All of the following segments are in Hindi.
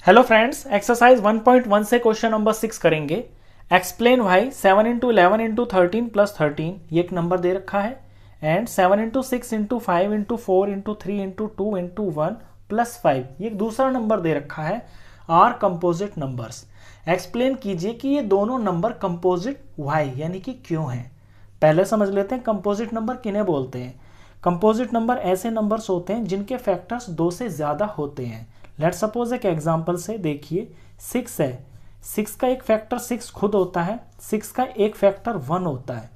हेलो फ्रेंड्स, एक्सरसाइज 1.1 से क्वेश्चन नंबर 6 करेंगे। Explain why 7 into 11 into 13 plus 13 ये एक नंबर दे रखा है and 7 into 6 into 5 into 4 into 3 into 2 into 1 plus 5 ये एक दूसरा नंबर दे रखा है। Are composite numbers. एक्सप्लेन कीजिए कि ये दोनों नंबर कंपोजिट वाई यानी कि क्यों हैं। पहले समझ लेते हैं कंपोजिट नंबर किन्हें बोलते हैं। कंपोजिट नंबर ऐसे नंबर्स होते हैं जिनके फैक्टर्स 2 से ज़्यादा होते हैं। लेट सपोज एक एग्जांपल से देखिए 6 है, 6 का एक फैक्टर 6 खुद होता है, 6 का एक फैक्टर 1 होता है,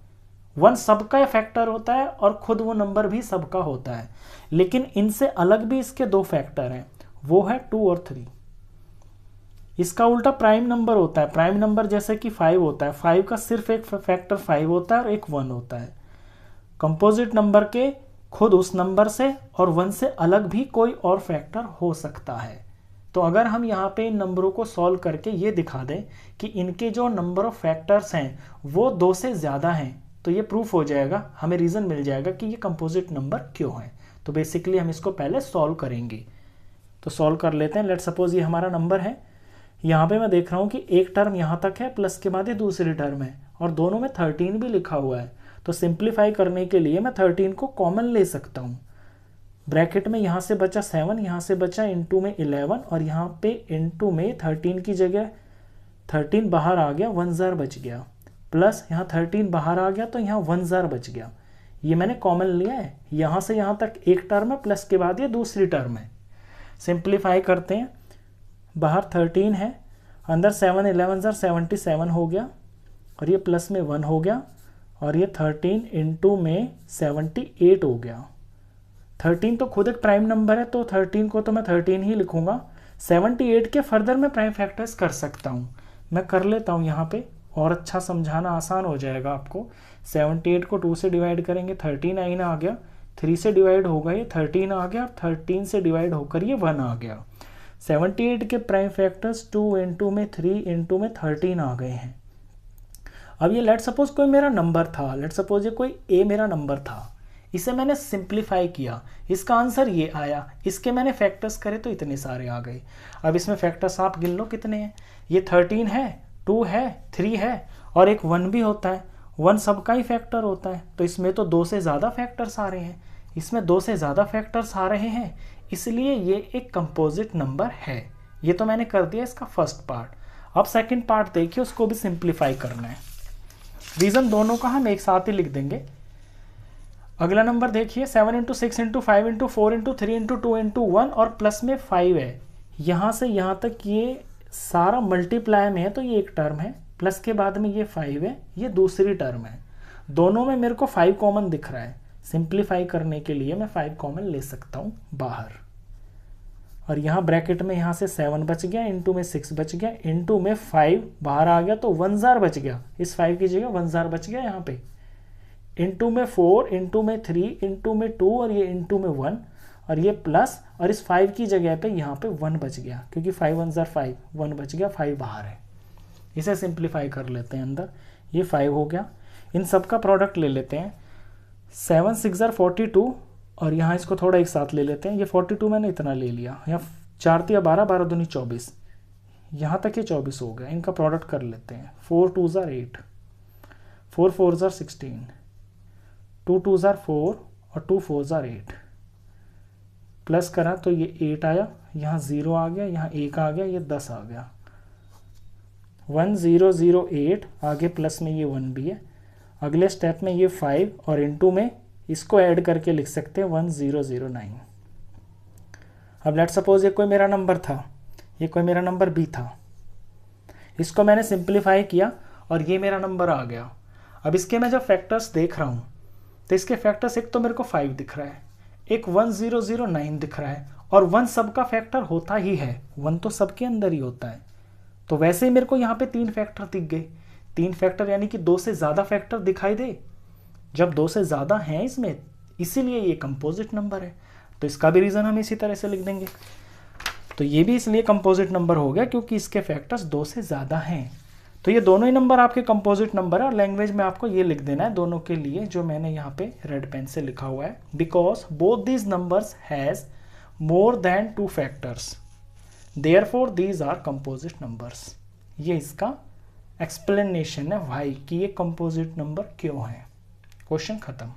1 सबका फैक्टर होता है और खुद वो नंबर भी सबका होता है। लेकिन इनसे अलग भी इसके दो फैक्टर हैं, वो है 2 और 3। इसका उल्टा प्राइम नंबर होता है। प्राइम नंबर जैसे कि 5 होता है, 5 का सिर्फ एक फैक्टर 5 होता है और एक 1 होता है। कंपोजिट नंबर के खुद उस नंबर से और 1 से अलग भी कोई और फैक्टर हो सकता है। तो अगर हम यहाँ पे इन नंबरों को सॉल्व करके ये दिखा दें कि इनके जो नंबर ऑफ फैक्टर्स हैं वो 2 से ज़्यादा हैं, तो ये प्रूफ हो जाएगा, हमें रीज़न मिल जाएगा कि ये कंपोजिट नंबर क्यों है। तो बेसिकली हम इसको पहले सॉल्व करेंगे। तो सॉल्व कर लेते हैं। लेट सपोज ये हमारा नंबर है, यहाँ पे मैं देख रहा हूँ कि एक टर्म यहाँ तक है, प्लस के बाद ये दूसरी टर्म है और दोनों में 13 भी लिखा हुआ है। तो सिंप्लीफाई करने के लिए मैं 13 को कॉमन ले सकता हूँ। ब्रैकेट में यहाँ से बचा 7, यहाँ से बचा इंटू में 11 और यहाँ पे इंटू में 13 की जगह 13 बाहर आ गया, 1 ज़ार बच गया, प्लस यहाँ 13 बाहर आ गया तो यहाँ 1 ज़ार बच गया। ये मैंने कॉमन लिया है। यहाँ से यहाँ तक एक टर्म है, प्लस के बाद ये दूसरी टर्म है। सिंप्लीफाई करते हैं। बाहर 13 है, अंदर 7 11 ज़ार 77 हो गया और ये प्लस में 1 हो गया और ये 13 इंटू में 78 हो गया। 13 तो खुद एक प्राइम नंबर है तो 13 को तो मैं 13 ही लिखूंगा। 78 के फर्दर मैं प्राइम फैक्टर्स कर सकता हूँ। मैं कर लेता हूँ यहाँ पे और अच्छा समझाना आसान हो जाएगा आपको। 78 को 2 से डिवाइड करेंगे, 39 आ गया, 3 से डिवाइड होगा ये 13 आ गया, 13 से डिवाइड होकर ये 1 आ गया। 78 के प्राइम फैक्टर्स 2 इंटू में 3 इंटू में 13 आ गए हैं। अब ये लेट सपोज कोई मेरा नंबर था, लेट सपोज ये कोई ए मेरा नंबर था, इसे मैंने सिंप्लीफाई किया, इसका आंसर ये आया, इसके मैंने फैक्टर्स करे तो इतने सारे आ गए। अब इसमें फैक्टर्स आप गिन लो कितने हैं। ये 13 है, 2 है, 3 है और एक 1 भी होता है। 1 सबका ही फैक्टर होता है, तो इसमें तो 2 से ज़्यादा फैक्टर्स आ रहे हैं। इसमें 2 से ज़्यादा फैक्टर्स आ रहे हैं, इसलिए ये एक कंपोजिट नंबर है। ये तो मैंने कर दिया इसका फर्स्ट पार्ट। अब सेकेंड पार्ट देखिए, उसको भी सिंप्लीफाई करना है। रीज़न दोनों का हम एक साथ ही लिख देंगे। अगला नंबर देखिए 7 into 6 into 5 into 4 into 3 into 2 into 1 और प्लस में 5 है। यहाँ से यहाँ तक ये सारा मल्टीप्लाई में है तो ये एक टर्म है, प्लस के बाद में ये 5 है, ये दूसरी टर्म है। दोनों में मेरे को 5 कॉमन दिख रहा है। सिंप्लीफाई करने के लिए मैं 5 कॉमन ले सकता हूँ बाहर। और यहाँ ब्रैकेट में यहाँ से 7 बच गया, इंटू में 6 बच गया, इंटू में 5 बाहर आ गया तो 1 ज़ार बच गया। इस 5 की जगह 1 ज़ार बच गया यहाँ पे। इंटू में 4 इंटू में 3 इंटू में 2 और ये इंटू में 1 और ये प्लस और इस 5 की जगह पे यहाँ पे 1 बच गया, क्योंकि 5 1 ज़ार 5, 1 बच गया, 5 बाहर है। इसे सिंप्लीफाई कर लेते हैं। अंदर ये 5 हो गया, इन सब का प्रोडक्ट ले लेते हैं। 7 6 ज़ार 42 और यहाँ इसको थोड़ा एक साथ ले लेते हैं। ये 42 मैंने इतना ले लिया, यहाँ 4 तिया 12, 12 दूनी 24, यहाँ तक ये 24 हो गया। इनका प्रोडक्ट कर लेते हैं। 4 2 ज़ार 8, 4 4 ज़ार 16, 2 2 ज़ार 4 और 2 4 ज़ार 8। प्लस करा तो ये 8 आया, यहाँ 0 आ गया, यहाँ 1 आ गया, ये 10 आ गया। 1 0 0 8 आगे प्लस में ये 1 भी है। अगले स्टेप में ये 5 और इंटू में इसको ऐड करके लिख सकते हैं 1 0 0 9। अब लेट सपोज ये कोई मेरा नंबर था, ये कोई मेरा नंबर बी था, इसको मैंने सिंप्लीफाई किया और ये मेरा नंबर आ गया। अब इसके मैं जब फैक्टर्स देख रहा हूँ तो इसके फैक्टर्स एक तो मेरे को 5 दिख रहा है, एक 1 0 0 9 दिख रहा है और 1 सबका फैक्टर होता ही है, 1 तो सबके अंदर ही होता है। तो वैसे ही मेरे को यहाँ पे 3 फैक्टर दिख गए। 3 फैक्टर यानी कि 2 से ज़्यादा फैक्टर दिखाई दे। जब 2 से ज़्यादा हैं इसमें, इसीलिए ये कंपोजिट नंबर है। तो इसका भी रीज़न हम इसी तरह से लिख देंगे। तो ये भी इसलिए कंपोजिट नंबर हो गया क्योंकि इसके फैक्टर्स 2 से ज़्यादा हैं। तो ये दोनों ही नंबर आपके कंपोजिट नंबर है और लैंग्वेज में आपको ये लिख देना है दोनों के लिए, जो मैंने यहाँ पे रेड पेन से लिखा हुआ है। Because both these numbers has more than 2 factors. Therefore these are composite numbers. ये इसका एक्सप्लेनेशन है वाई कि ये कंपोजिट नंबर क्यों है। क्वेश्चन खत्म।